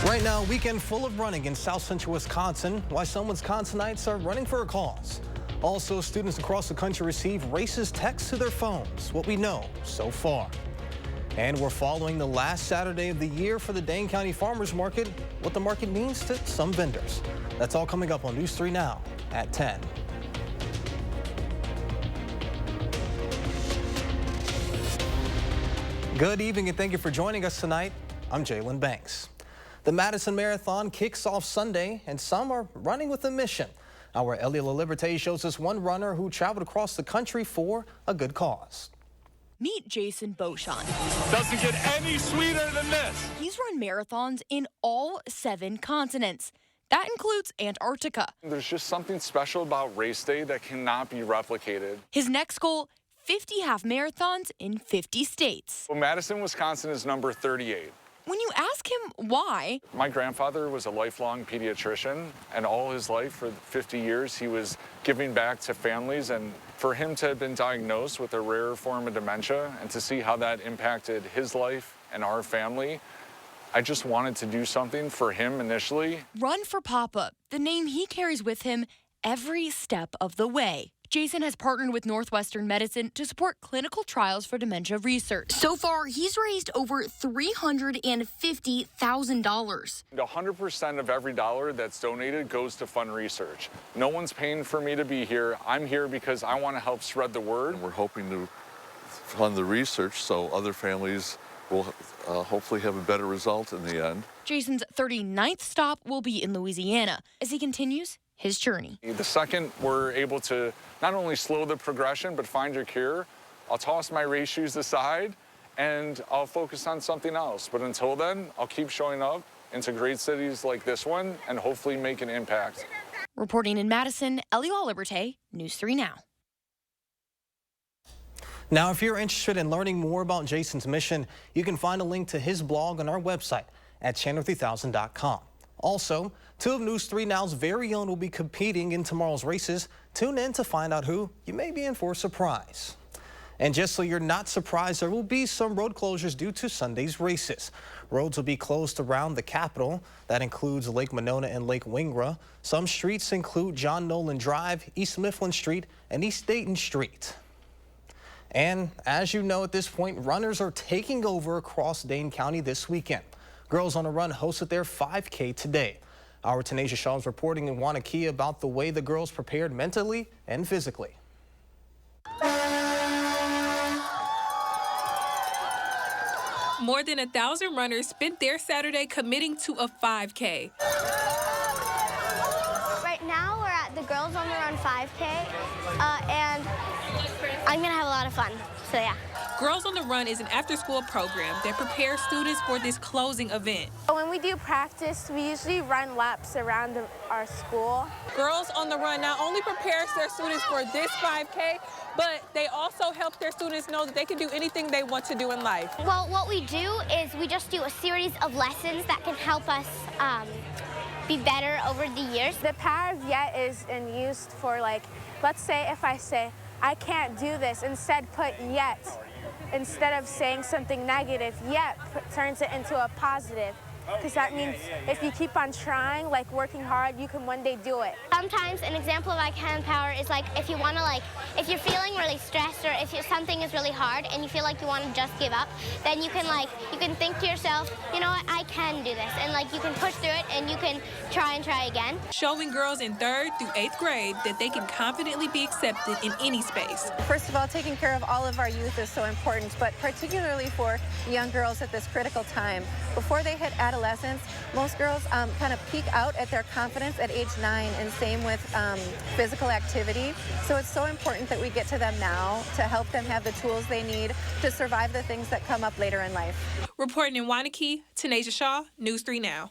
Right now, a weekend full of running in South Central Wisconsin. Why some Wisconsinites are running for a cause. Also, students across the country receive racist texts to their phones. What we know so far. And we're following the last Saturday of the year for the Dane County Farmers Market. What the market means to some vendors. That's all coming up on News 3 Now at 10. Good evening and thank you for joining us tonight. I'm Jalen Banks. The Madison Marathon kicks off Sunday, and some are running with a mission. Our Elliot LaLiberte shows us one runner who traveled across the country for a good cause. Meet Jason Beauchamp. Doesn't get any sweeter than this. He's run marathons in all 7 continents. That includes Antarctica. There's just something special about race day that cannot be replicated. His next goal, 50 half marathons in 50 states. Well, Madison, Wisconsin is number 38. When you ask him why, my grandfather was a lifelong pediatrician, and all his life, for 50 years, he was giving back to families. And for him to have been diagnosed with a rare form of dementia and to see how that impacted his life and our family, I just wanted to do something for him initially. Run for Papa, the name he carries with him every step of the way. Jason has partnered with Northwestern Medicine to support clinical trials for dementia research. So far, he's raised over $350,000. 100% of every dollar that's donated goes to fund research. No one's paying for me to be here. I'm here because I want to help spread the word. We're hoping to fund the research so other families will hopefully have a better result in the end. Jason's 39th stop will be in Louisiana as he continues his journey. The second we're able to not only slow the progression, but find your cure, I'll toss my race shoes aside and I'll focus on something else. But until then, I'll keep showing up into great cities like this one and hopefully make an impact. Reporting in Madison, Elliot LaLiberte, News 3 Now. Now, if you're interested in learning more about Jason's mission, you can find a link to his blog on our website at channel3000.com. Also, 2 of News 3 Now's very own will be competing in tomorrow's races. Tune in to find out who. You may be in for a surprise. And just so you're not surprised, there will be some road closures due to Sunday's races. Roads will be closed around the Capitol. That includes Lake Monona and Lake Wingra. Some streets include John Nolan Drive, East Mifflin Street, and East Dayton Street. And as you know at this point, runners are taking over across Dane County this weekend. Girls on a Run hosted their 5K today. Our Tanisha Shaw is reporting in Wanakee about the way the girls prepared mentally and physically. More than 1,000 runners spent their Saturday committing to a 5K. Right now we're at the Girls on the Run 5K, and I'm gonna have a lot of fun, so yeah. Girls on the Run is an after-school program that prepares students for this closing event. When we do practice, we usually run laps around our school. Girls on the Run not only prepares their students for this 5K, but they also help their students know that they can do anything they want to do in life. Well, what we do is we just do a series of lessons that can help us be better over the years. The power of yet is used for, like, let's say if I say, I can't do this, instead put yet. Instead of saying something negative, yet turns it into a positive. Because that means if you keep on trying, like working hard, you can one day do it. Sometimes an example of like hand power is like if you want to if you're feeling really stressed or if something is really hard and you feel like you want to just give up, then you can think to yourself, you know what, I can do this. And you can push through it and you can try and try again. Showing girls in 3rd through 8th grade that they can confidently be accepted in any space. First of all, taking care of all of our youth is so important, but particularly for young girls at this critical time. Before they hit adolescence, most girls kind of peak out at their confidence at age 9, and same with physical activity. So it's so important that we get to them now to help them have the tools they need to survive the things that come up later in life. Reporting in Wanakee, Tanisha Shaw, News 3 Now.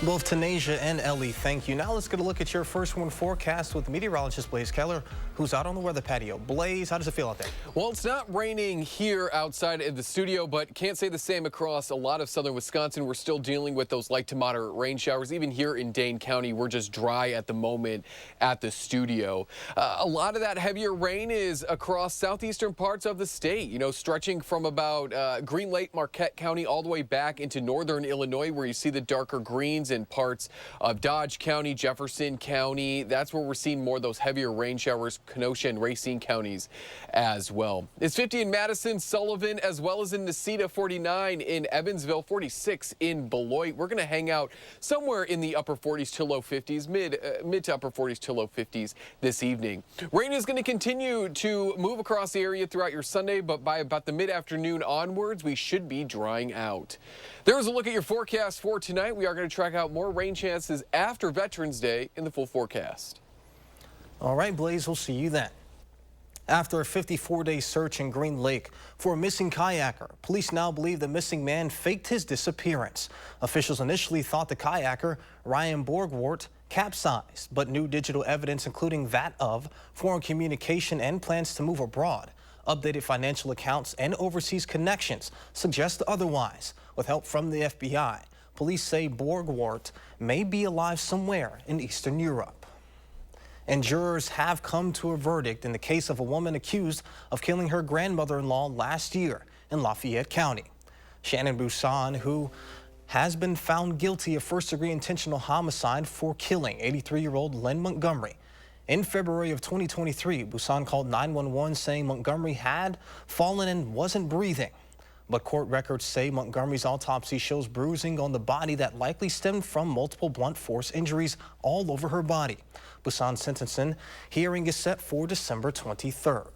Both Tanasia and Ellie, thank you. Now let's get a look at your first one forecast with meteorologist Blaze Keller, who's out on the weather patio. Blaze, how does it feel out there? Well, it's not raining here outside of the studio, but can't say the same across a lot of southern Wisconsin. We're still dealing with those light to moderate rain showers. Even here in Dane County, we're just dry at the moment at the studio. A lot of that heavier rain is across southeastern parts of the state, stretching from about Green Lake, Marquette County all the way back into northern Illinois, where you see the darker greens in parts of Dodge County, Jefferson County. That's where we're seeing more of those heavier rain showers, Kenosha and Racine counties as well. It's 50 in Madison, Sullivan, as well as in Necedah, 49 in Evansville, 46 in Beloit. We're going to hang out somewhere in the upper 40s to low 50s, mid to upper 40s to low 50s this evening. Rain is going to continue to move across the area throughout your Sunday, but by about the mid-afternoon onwards, we should be drying out. There's a look at your forecast for tonight. We are going to track out more rain chances after Veterans Day in the full forecast. All right, Blaze, we'll see you then. After a 54-day search in Green Lake for a missing kayaker, police now believe the missing man faked his disappearance. Officials initially thought the kayaker, Ryan Borgwart, capsized, but new digital evidence, including that of foreign communication and plans to move abroad, updated financial accounts and overseas connections, suggest otherwise. With help from the FBI, police say Borgwart may be alive somewhere in Eastern Europe. And jurors have come to a verdict in the case of a woman accused of killing her grandmother-in-law last year in Lafayette County. Shannon Busan, who has been found guilty of first-degree intentional homicide for killing 83-year-old Lynn Montgomery. In February of 2023, Busan called 911 saying Montgomery had fallen and wasn't breathing. But court records say Montgomery's autopsy shows bruising on the body that likely stemmed from multiple blunt force injuries all over her body. Busan's sentencing hearing is set for December 23rd.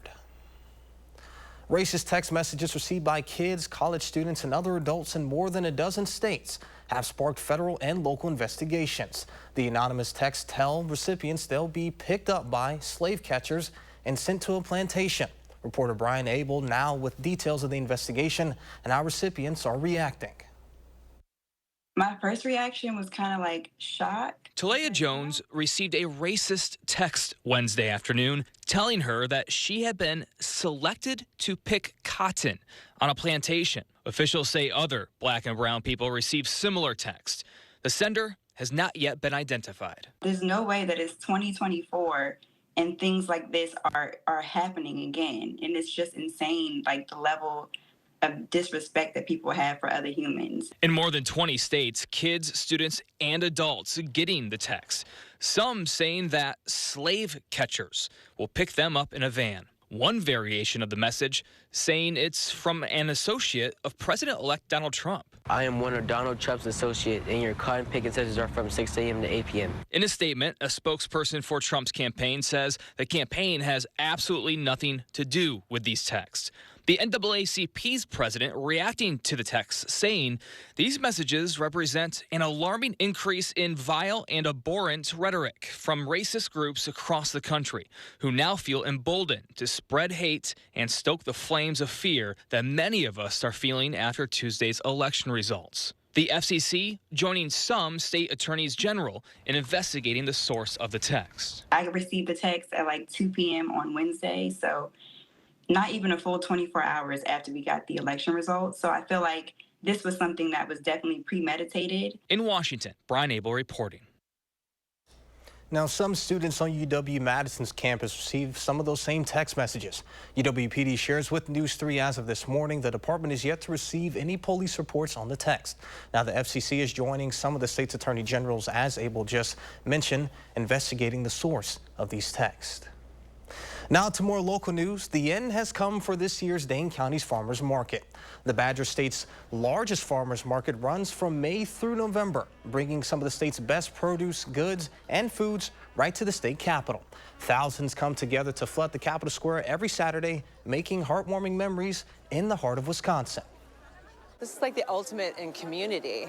Racist text messages received by kids, college students, and other adults in more than a dozen states have sparked federal and local investigations. The anonymous texts tell recipients they'll be picked up by slave catchers and sent to a plantation. Reporter Brian Abel now with details of the investigation and how recipients are reacting. My first reaction was kind of like shock. Talaya Jones received a racist text Wednesday afternoon telling her that she had been selected to pick cotton on a plantation. Officials say other black and brown people received similar texts. The sender has not yet been identified. There's no way that it's 2024 and things like this are happening again. And it's just insane, like the level of disrespect that people have for other humans. In more than 20 states, kids, students, and adults getting the text. Some saying that slave catchers will pick them up in a van. One variation of the message saying it's from an associate of President-elect Donald Trump. I am one of Donald Trump's associates, and your cotton picking sessions are from 6 a.m. to 8 p.m. In a statement, a spokesperson for Trump's campaign says the campaign has absolutely nothing to do with these texts. The NAACP's president reacting to the texts, saying these messages represent an alarming increase in vile and abhorrent rhetoric from racist groups across the country who now feel emboldened to spread hate and stoke the flames of fear that many of us are feeling after Tuesday's election results. The FCC joining some state attorneys general in investigating the source of the text. I received the text at like 2 p.m. on Wednesday, so not even a full 24 hours after we got the election results. So I feel like this was something that was definitely premeditated. In Washington, Brian Abel reporting. Now, some students on UW-Madison's campus received some of those same text messages. UW-PD shares with News 3 as of this morning, the department is yet to receive any police reports on the text. Now, the FCC is joining some of the state's attorney generals, as Abel just mentioned, investigating the source of these texts. Now to more local news. The end has come for this year's Dane County's Farmers Market. The Badger State's largest farmers market runs from May through November, bringing some of the state's best produce, goods, and foods right to the state capitol. Thousands come together to flood the Capitol Square every Saturday, making heartwarming memories in the heart of Wisconsin. This is like the ultimate in community.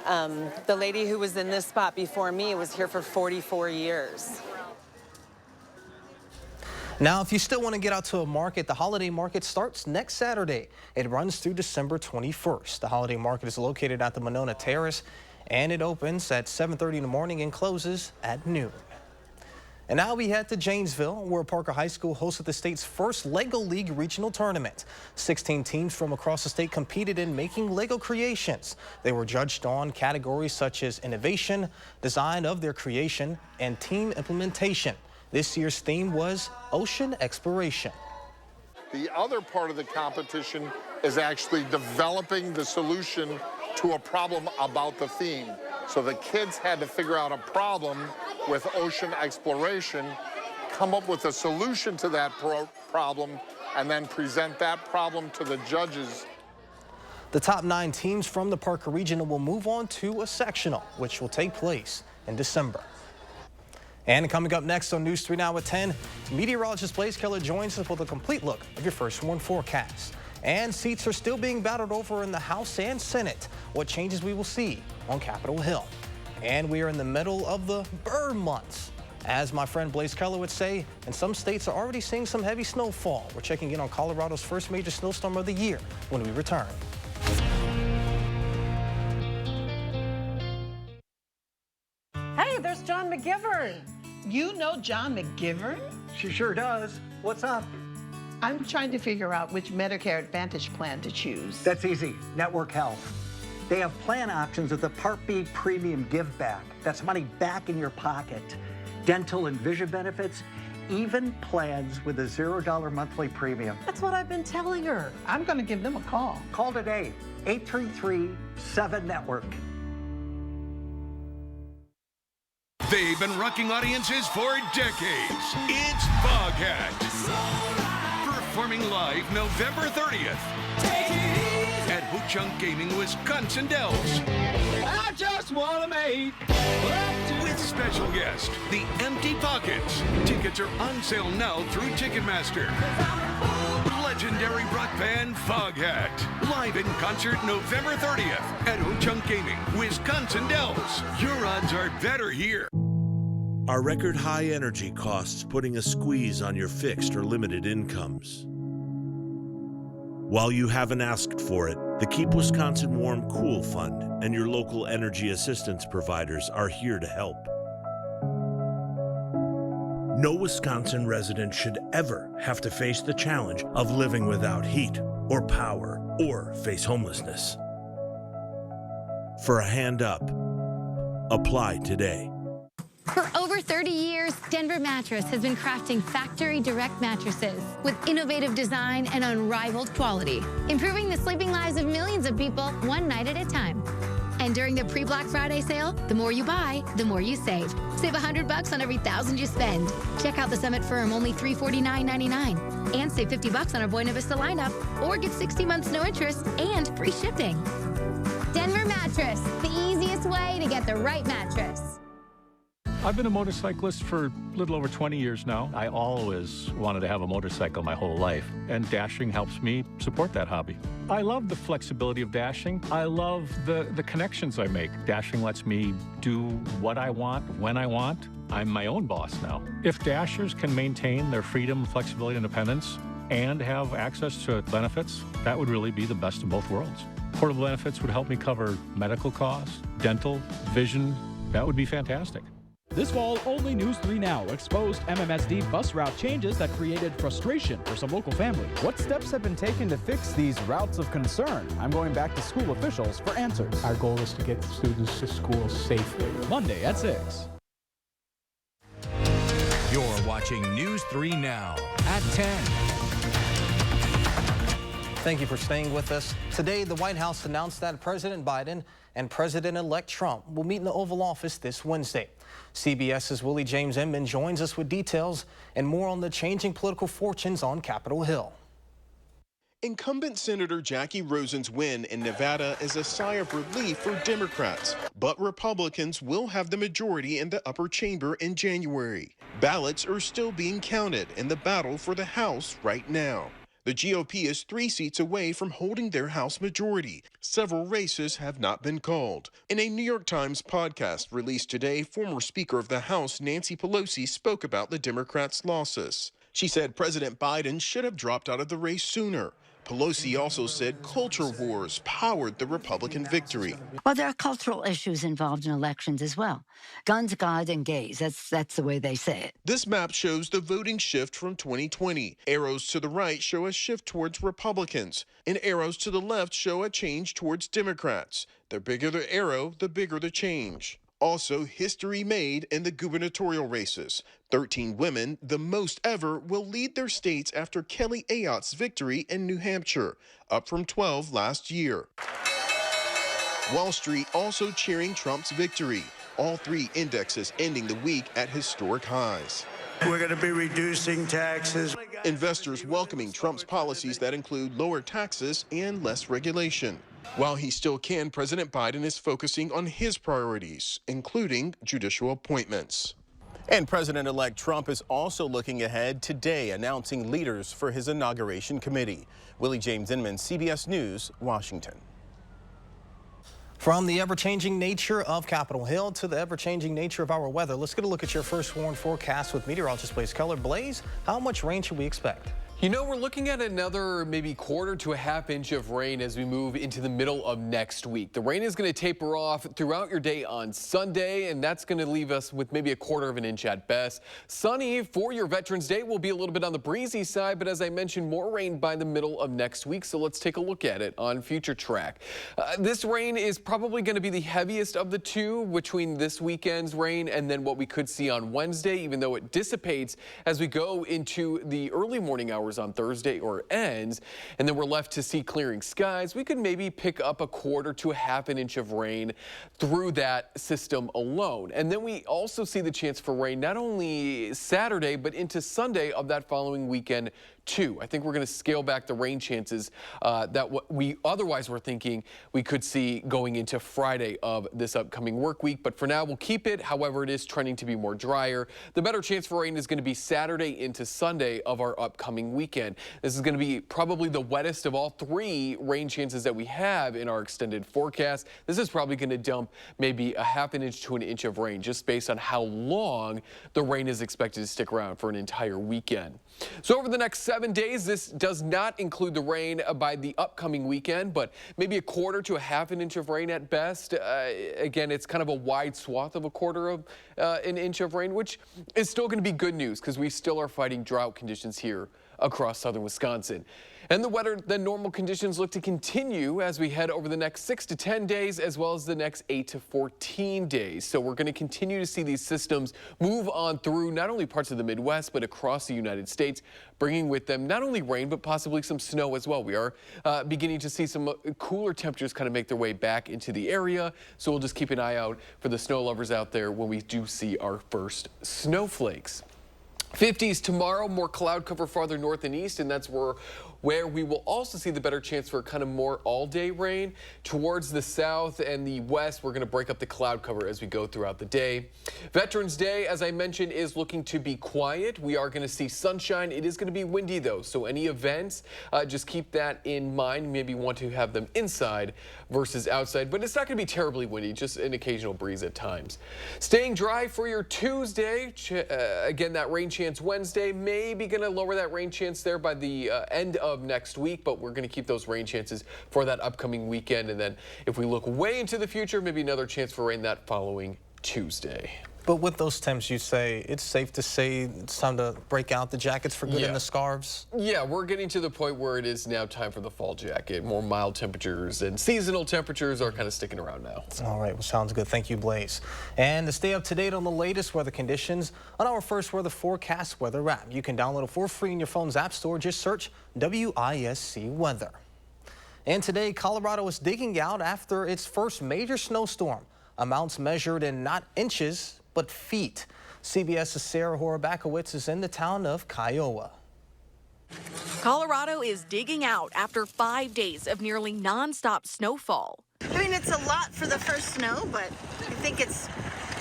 The lady who was in this spot before me was here for 44 years. Now, if you still want to get out to a market, the holiday market starts next Saturday. It runs through December 21st. The holiday market is located at the Monona Terrace and it opens at 7:30 in the morning and closes at noon. And now we head to Janesville, where Parker High School hosted the state's first Lego League regional tournament. 16 teams from across the state competed in making Lego creations. They were judged on categories such as innovation, design of their creation, and team implementation. This year's theme was ocean exploration. The other part of the competition is actually developing the solution to a problem about the theme. So the kids had to figure out a problem with ocean exploration, come up with a solution to that problem, and then present that problem to the judges. The top 9 teams from the Parker Regional will move on to a sectional, which will take place in December. And coming up next on News 3 Now at 10, meteorologist Blaze Keller joins us with a complete look of your first warn forecast. And seats are still being battled over in the House and Senate. What changes we will see on Capitol Hill. And we are in the middle of the bird months. As my friend Blaze Keller would say, and some states are already seeing some heavy snowfall. We're checking in on Colorado's first major snowstorm of the year when we return. Hey, there's John McGivern. You know John McGivern? She sure does. What's up? I'm trying to figure out which Medicare Advantage plan to choose. That's easy. Network Health. They have plan options with the Part B Premium Give Back. That's money back in your pocket. Dental and vision benefits, even plans with a $0 monthly premium. That's what I've been telling her. I'm going to give them a call. Call today, 833-7-NETWORK. They've been rocking audiences for decades. It's Foghat. Performing live November 30th at Ho Chunk Gaming, Wisconsin Dells. I just want to make with special guest, The Empty Pockets. Tickets are on sale now through Ticketmaster. Legendary rock band Foghat. Live in concert November 30th at Ho Chunk Gaming, Wisconsin Dells. Your odds are better here. Are record high energy costs putting a squeeze on your fixed or limited incomes? While you haven't asked for it, the Keep Wisconsin Warm Cool Fund and your local energy assistance providers are here to help. No Wisconsin resident should ever have to face the challenge of living without heat or power or face homelessness. For a hand up, apply today. For over 30 years, Denver Mattress has been crafting factory direct mattresses with innovative design and unrivaled quality, improving the sleeping lives of millions of people one night at a time. And during the pre-Black Friday sale, the more you buy, the more you save. Save $100 on every $1,000 you spend. Check out the Summit Firm, only $349.99. And save $50 on our Buena Vista lineup, or get 60 months no interest and free shipping. Denver Mattress, the easiest way to get the right mattress. I've been a motorcyclist for a little over 20 years now. I always wanted to have a motorcycle my whole life, and dashing helps me support that hobby. I love the flexibility of dashing. I love the connections I make. Dashing lets me do what I want, when I want. I'm my own boss now. If dashers can maintain their freedom, flexibility, independence, and have access to benefits, that would really be the best of both worlds. Portable benefits would help me cover medical costs, dental, vision. That would be fantastic. This fall, only News 3 Now exposed MMSD bus route changes that created frustration for some local families. What steps have been taken to fix these routes of concern? I'm going back to school officials for answers. Our goal is to get students to school safely. Monday at 6. You're watching News 3 Now at 10. Thank you for staying with us. Today, the White House announced that President Biden and President-elect Trump will meet in the Oval Office this Wednesday. CBS's Willie James Inman joins us with details and more on the changing political fortunes on Capitol Hill. Incumbent Senator Jackie Rosen's win in Nevada is a sigh of relief for Democrats, but Republicans will have the majority in the upper chamber in January. Ballots are still being counted in the battle for the House right now. The GOP is 3 seats away from holding their House majority. Several races have not been called. In a New York Times podcast released today, former Speaker of the House Nancy Pelosi spoke about the Democrats' losses. She said President Biden should have dropped out of the race sooner. Pelosi also said culture wars powered the Republican victory. Well, there are cultural issues involved in elections as well. Guns, God, and gays. That's the way they say it. This map shows the voting shift from 2020. Arrows to the right show a shift towards Republicans, and arrows to the left show a change towards Democrats. The bigger the arrow, the bigger the change. Also, history made in the gubernatorial races. 13 women, the most ever, will lead their states after Kelly Ayotte's victory in New Hampshire, up from 12 last year. Wall Street also cheering Trump's victory. All three indexes ending the week at historic highs. We're going to be reducing taxes. Investors welcoming Trump's policies that include lower taxes and less regulation. While he still can, President Biden is focusing on his priorities, including judicial appointments. And President-elect Trump is also looking ahead today, announcing leaders for his inauguration committee. Willie James Inman, CBS News, Washington. From the ever-changing nature of Capitol Hill to the ever-changing nature of our weather, let's get a look at your first warned forecast with meteorologist Blaze Keller. Blaze, how much rain should we expect? You know, we're looking at another maybe quarter to a half inch of rain as we move into the middle of next week. The rain is going to taper off throughout your day on Sunday, and that's going to leave us with maybe a quarter of an inch at best. Sunny for your Veterans Day will be a little bit on the breezy side, but as I mentioned, more rain by the middle of next week. So let's take a look at it on Future Track. This rain is probably going to be the heaviest of the two between this weekend's rain and then what we could see on Wednesday, even though it dissipates as we go into the early morning hours on Thursday or ends, and then we're left to see clearing skies. We could maybe pick up a quarter to a half an inch of rain through that system alone. And then we also see the chance for rain not only Saturday, but into Sunday of that following weekend too. I think we're going to scale back the rain chances that we otherwise were thinking we could see going into Friday of this upcoming work week. But for now, we'll keep it. However, it is trending to be more drier. The better chance for rain is going to be Saturday into Sunday of our upcoming weekend. This is going to be probably the wettest of all three rain chances that we have in our extended forecast. This is probably going to dump maybe a half an inch to an inch of rain just based on how long the rain is expected to stick around for an entire weekend. So over the next 7 days, this does not include the rain by the upcoming weekend, but maybe a quarter to a half an inch of rain at best. Again, it's kind of a wide swath of a quarter of an inch of rain, which is still going to be good news because we still are fighting drought conditions here across southern Wisconsin. And the wetter than normal conditions look to continue as we head over the next 6 to 10 days, as well as the next 8 to 14 days. So we're going to continue to see these systems move on through not only parts of the Midwest, but across the United States, bringing with them not only rain, but possibly some snow as well. We are beginning to see some cooler temperatures kind of make their way back into the area. So we'll just keep an eye out for the snow lovers out there when we do see our first snowflakes. 50s tomorrow, more cloud cover farther north and east, and that's where we will also see the better chance for kind of more all-day rain. Towards the south and the west, we're going to break up the cloud cover as we go throughout the day. Veterans Day, as I mentioned, is looking to be quiet. We are going to see sunshine. It is going to be windy, though, so any events, just keep that in mind. Maybe want to have them inside versus outside, but it's not going to be terribly windy, just an occasional breeze at times. Staying dry for your Tuesday. Again, that rain chance Wednesday, maybe going to lower that rain chance there by the end of next week, but we're going to keep those rain chances for that upcoming weekend. And then if we look way into the future, maybe another chance for rain that following Tuesday. But with those temps, you say it's safe to say it's time to break out the jackets for good and the scarves? Yeah, we're getting to the point where it is now time for the fall jacket. More mild temperatures and seasonal temperatures are kind of sticking around now. All right, well, sounds good. Thank you, Blaze. And to stay up to date on the latest weather conditions, on our first weather forecast weather app, you can download it for free in your phone's app store. Just search WISC Weather. And today, Colorado is digging out after its first major snowstorm. Amounts measured in not inches, but feet. CBS's Sarah Horabakowitz is in the town of Kiowa. Colorado is digging out after 5 days of nearly nonstop snowfall. I mean, it's a lot for the first snow, but I think it's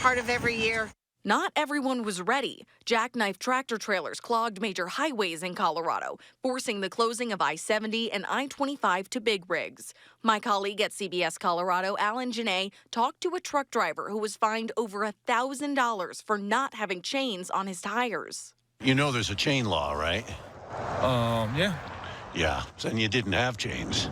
part of every year. Not everyone was ready. Jackknife tractor trailers clogged major highways in Colorado, forcing the closing of I-70 and I-25 to big rigs. My colleague at CBS Colorado, Alan Janae, talked to a truck driver who was fined over $1,000 for not having chains on his tires. You know there's a chain law, right? Yeah. Yeah, and you didn't have chains.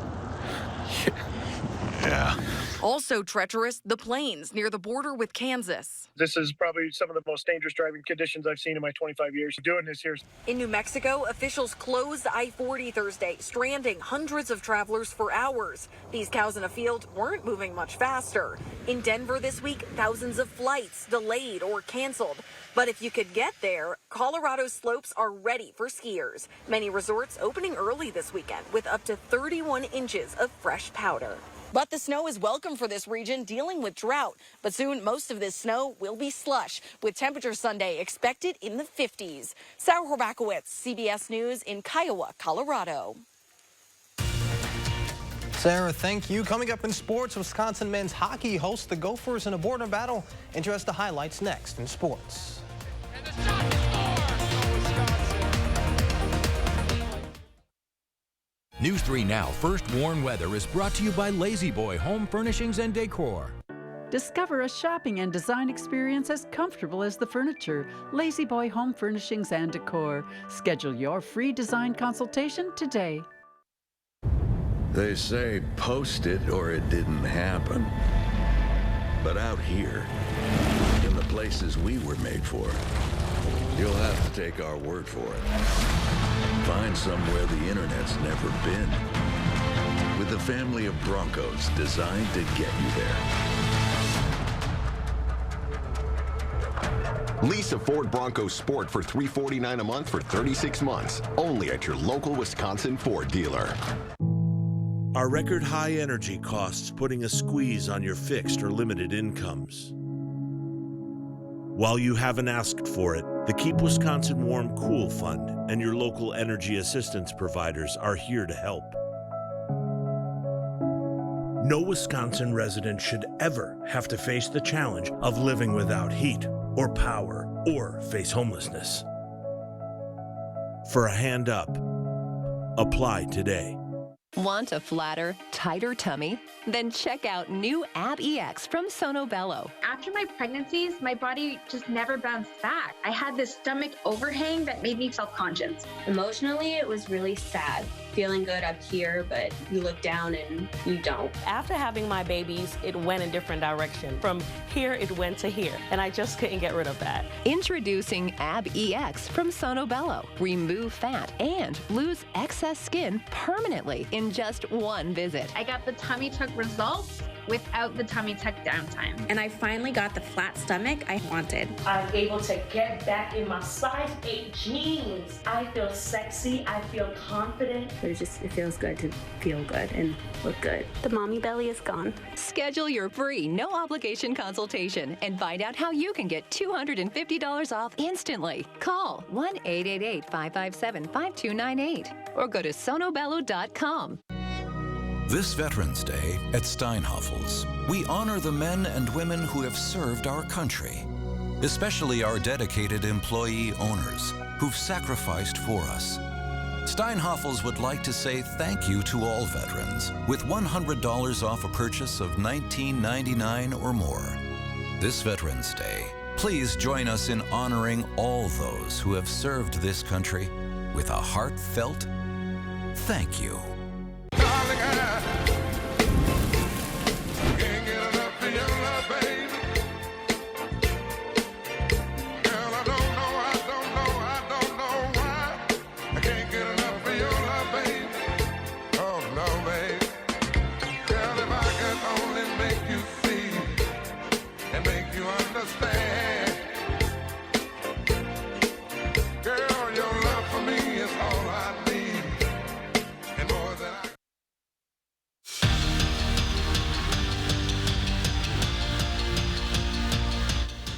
Yeah. Also treacherous, the plains near the border with Kansas. This is probably some of the most dangerous driving conditions I've seen in my 25 years doing this here. In New Mexico, officials closed I-40 Thursday, stranding hundreds of travelers for hours. These cows in a field weren't moving much faster. In Denver this week, thousands of flights delayed or canceled. But if you could get there, Colorado's slopes are ready for skiers. Many resorts opening early this weekend with up to 31 inches of fresh powder. But the snow is welcome for this region dealing with drought. But soon, most of this snow will be slush, with temperatures Sunday expected in the 50s. Sarah Horbakowitz, CBS News in Kiowa, Colorado. Sarah, thank you. Coming up in sports, Wisconsin men's hockey hosts the Gophers in a border battle. Enjoy the highlights next in sports. News 3 Now First Warn Weather is brought to you by Lazy Boy Home Furnishings and Decor. Discover a shopping and design experience as comfortable as the furniture. Lazy Boy Home Furnishings and Decor. Schedule your free design consultation today. They say post it or it didn't happen. But out here, in the places we were made for, you'll have to take our word for it. Find somewhere the internet's never been. With a family of Broncos designed to get you there. Lease a Ford Bronco Sport for $349 a month for 36 months. Only at your local Wisconsin Ford dealer. Are record high energy costs putting a squeeze on your fixed or limited incomes? While you haven't asked for it, the Keep Wisconsin Warm Cool Fund and your local energy assistance providers are here to help. No Wisconsin resident should ever have to face the challenge of living without heat or power or face homelessness. For a hand up, apply today. Want a flatter, tighter tummy? Then check out new Ab EX from Sono Bello. After my pregnancies, my body just never bounced back. I had this stomach overhang that made me self-conscious. Emotionally, it was really sad. Feeling good up here, but you look down and you don't. After having my babies, it went a different direction. From here, it went to here, and I just couldn't get rid of that. Introducing Ab EX from Sono Bello. Remove fat and lose excess skin permanently in just one visit. I got the tummy tuck results without the tummy tuck downtime. And I finally got the flat stomach I wanted. I'm able to get back in my size 8 jeans. I feel sexy, I feel confident. It feels good to feel good and look good. The mommy belly is gone. Schedule your free, no obligation consultation and find out how you can get $250 off instantly. Call 1-888-557-5298 or go to sonobello.com. This Veterans Day at Steinhoffel's, we honor the men and women who have served our country, especially our dedicated employee owners who've sacrificed for us. Steinhoffel's would like to say thank you to all veterans with $100 off a purchase of $19.99 or more. This Veterans Day, please join us in honoring all those who have served this country with a heartfelt thank you.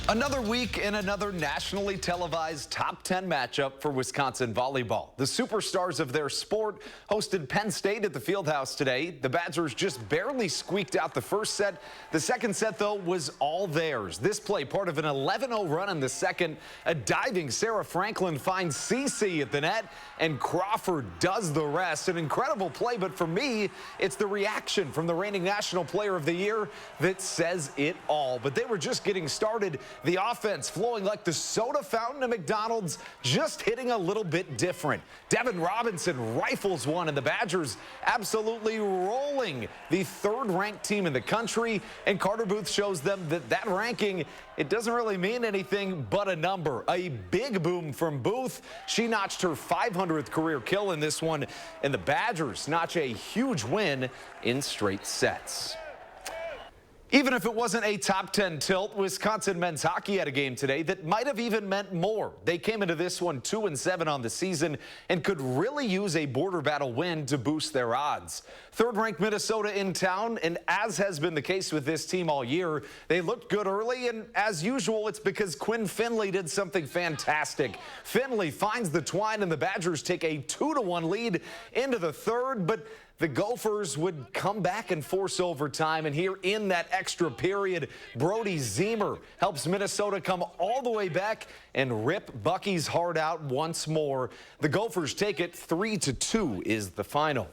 Another week in another nationally televised top 10 matchup for Wisconsin volleyball. The superstars of their sport hosted Penn State at the Fieldhouse today. The Badgers just barely squeaked out the first set. The second set, though, was all theirs. This play, part of an 11-0 run in the second. A diving Sarah Franklin finds CC at the net, and Crawford does the rest. An incredible play, but for me, it's the reaction from the reigning National Player of the Year that says it all. But they were just getting started The offense flowing like the soda fountain at McDonald's, just hitting a little bit different. Devin Robinson rifles one, and the Badgers absolutely rolling the third-ranked team in the country. And Carter Booth shows them that that ranking, it doesn't really mean anything but a number. A big boom from Booth. She notched her 500th career kill in this one, and the Badgers notch a huge win in straight sets. Even if it wasn't a top 10 tilt, Wisconsin men's hockey had a game today that might have even meant more. They came into this one 2-7 on the season and could really use a border battle win to boost their odds. Third-ranked Minnesota in town, and as has been the case with this team all year, they looked good early, and as usual, it's because Quinn Finley did something fantastic. Finley finds the twine, and the Badgers take a 2-1 lead into the third, but the Gophers would come back and force overtime, and here in that extra period, Brody Zemer helps Minnesota come all the way back and rip Bucky's heart out once more. The Gophers take it 3-2 is the final.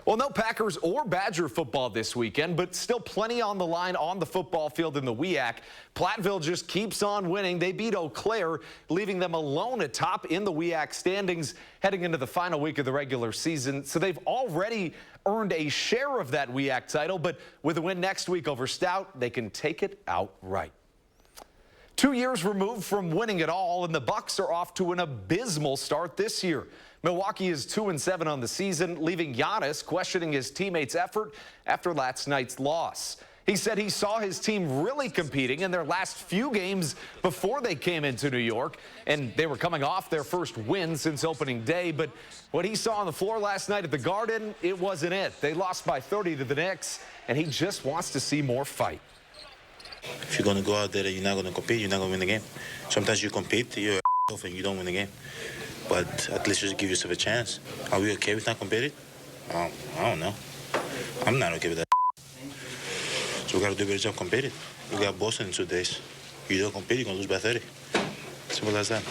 Well, no Packers or Badger football this weekend, but still plenty on the line on the football field in the WIAC. Platteville just keeps on winning. They beat Eau Claire, leaving them alone atop in the WIAC standings heading into the final week of the regular season. So they've already earned a share of that WIAC title, but with a win next week over Stout, they can take it outright. 2 years removed from winning it all, and the Bucks are off to an abysmal start this year. Milwaukee is 2-7 on the season, leaving Giannis questioning his teammates' effort after last night's loss. He said he saw his team really competing in their last few games before they came into New York, and they were coming off their first win since opening day. But what he saw on the floor last night at the Garden, it wasn't it. They lost by 30 to the Knicks, and he just wants to see more fight. If you're going to go out there and you're not going to compete, you're not going to win the game. Sometimes you compete, you're and you don't win the game. But at least just give yourself a chance. Are we okay with not competing? I don't know. I'm not okay with that. So we got to do a better job competing. We got Boston in 2 days. You don't compete, you're going to lose by 30. Simple as that.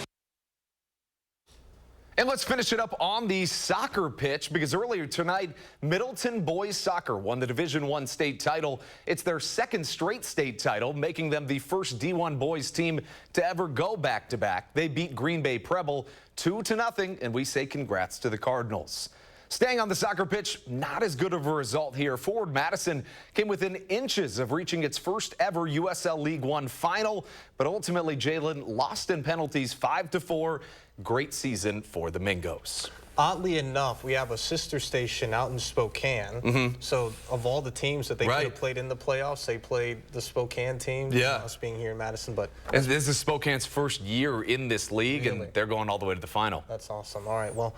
And let's finish it up on the soccer pitch, because earlier tonight, Middleton Boys Soccer won the Division I state title. It's their second straight state title, making them the first D1 boys team to ever go back-to-back. They beat Green Bay Preble 2-0, and we say congrats to the Cardinals. Staying on the soccer pitch, not as good of a result here. Forward Madison came within inches of reaching its first ever USL League One final, but ultimately Jalen lost in penalties 5-4. Great season for the Mingos. Oddly enough, we have a sister station out in Spokane. So of all the teams that they could have played in the playoffs, they played the Spokane team. Yeah. Us being here in Madison, but this is Spokane's first year in this league, and they're going all the way to the final. That's awesome. All right, well,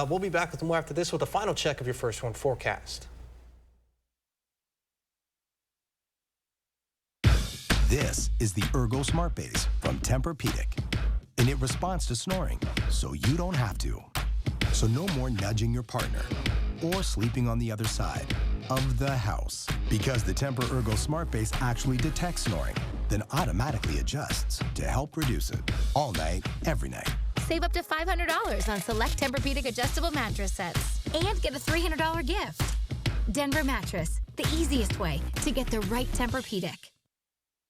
we'll be back with more after this with a final check of your first one forecast. This is the Ergo Smart Base from Tempur-Pedic, and it responds to snoring, so you don't have to. So no more nudging your partner or sleeping on the other side of the house, because the Tempur-Ergo Smart Base actually detects snoring, then automatically adjusts to help reduce it all night, every night. Save up to $500 on select Tempur-Pedic adjustable mattress sets and get a $300 gift. Denver Mattress, the easiest way to get the right Tempur-Pedic.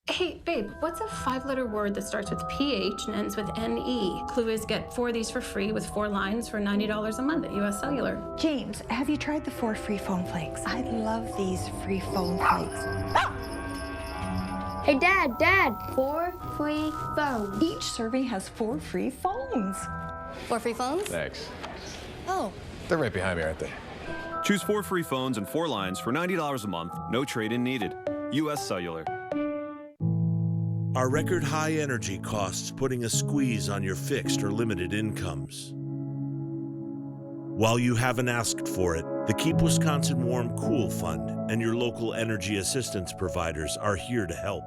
Hey, babe, what's a 5-letter word that starts with PH and ends with NE? Clue is get 4 of these for free with 4 lines for $90 a month at US Cellular. James, have you tried the 4 free phone flakes? I love these free phone flakes. Hey, Dad, 4 free phones. Each serving has 4 free phones. 4 free phones? Thanks. Oh. They're right behind me, aren't they? Choose 4 free phones and 4 lines for $90 a month. No trade-in needed. US Cellular. Are record high energy costs putting a squeeze on your fixed or limited incomes? While you haven't asked for it, the Keep Wisconsin Warm Cool Fund and your local energy assistance providers are here to help.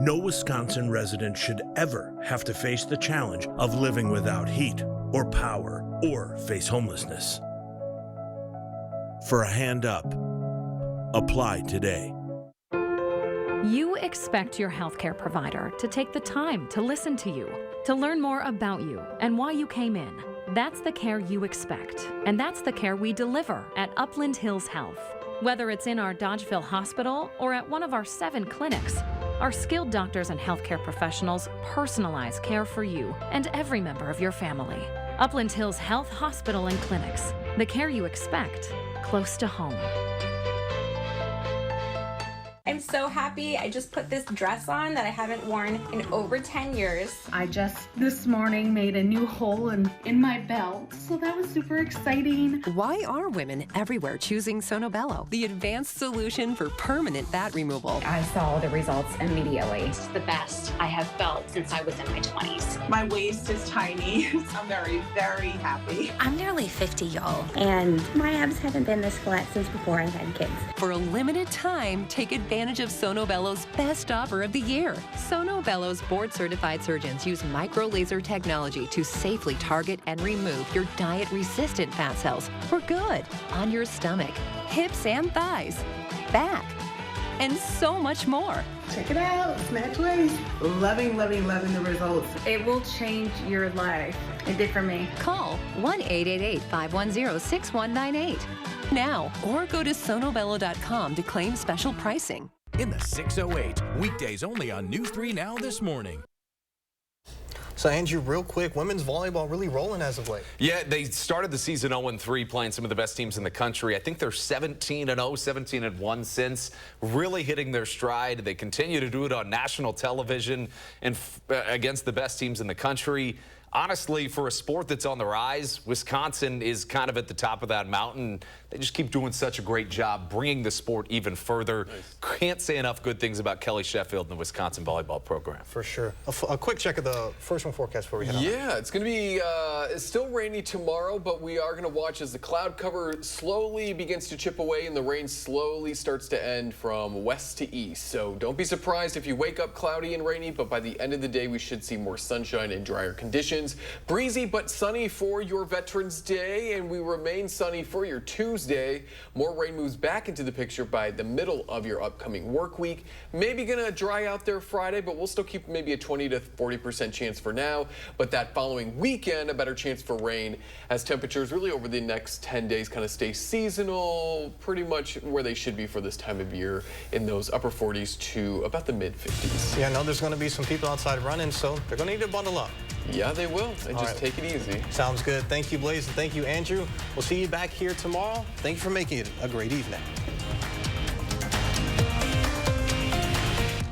No Wisconsin resident should ever have to face the challenge of living without heat or power or face homelessness. For a hand up, apply today. You expect your healthcare provider to take the time to listen to you, to learn more about you and why you came in. That's the care you expect, and that's the care we deliver at Upland Hills Health. Whether it's in our Dodgeville Hospital or at one of our 7 clinics, Our skilled doctors and healthcare professionals personalize care for you and every member of your family. Upland Hills Health Hospital and Clinics. The care you expect, close to home. I'm so happy. I just put this dress on that I haven't worn in over 10 years. I just this morning made a new hole in my belt, so that was super exciting. Why are women everywhere choosing Sonobello, the advanced solution for permanent fat removal? I saw the results immediately. It's the best I have felt since I was in my 20s. My waist is tiny. I'm very, very happy. I'm nearly 50, y'all, and my abs haven't been this flat since before I had kids. For a limited time, take advantage of Sonobello's best offer of the year. Sonobello's board-certified surgeons use micro-laser technology to safely target and remove your diet-resistant fat cells for good on your stomach, hips and thighs, back, and so much more. Check it out, Snatch Waist. Loving, loving, loving the results. It will change your life. It did for me. Call 1-888-510-6198 now or go to sonobello.com to claim special pricing. In the 608, weekdays only on News 3 Now this morning. So, Andrew, real quick, women's volleyball really rolling as of late. Yeah, they started the season 0-3, playing some of the best teams in the country. I think they're 17-0, 17-1 since, really hitting their stride. They continue to do it on national television and against the best teams in the country. Honestly, for a sport that's on the rise, Wisconsin is kind of at the top of that mountain. They just keep doing such a great job bringing the sport even further. Nice. Can't say enough good things about Kelly Sheffield and the Wisconsin volleyball program. For sure. A quick check of the first one forecast before we head on. Yeah, it's going to be it's still rainy tomorrow, but we are going to watch as the cloud cover slowly begins to chip away and the rain slowly starts to end from west to east. So don't be surprised if you wake up cloudy and rainy, but by the end of the day, we should see more sunshine and drier conditions. Breezy but sunny for your Veterans Day, and we remain sunny for your Tuesday. More rain moves back into the picture by the middle of your upcoming work week. Maybe gonna dry out there Friday, but we'll still keep maybe a 20 to 40% chance for now. But that following weekend, a better chance for rain as temperatures really over the next 10 days kind of stay seasonal, pretty much where they should be for this time of year in those upper 40s to about the mid 50s. Yeah, I know there's gonna be some people outside running, so they're gonna need to bundle up. Yeah, they will. And just take it easy. Sounds good. Thank you, Blaze, and thank you, Andrew. We'll see you back here tomorrow. Thank you for making it a great evening.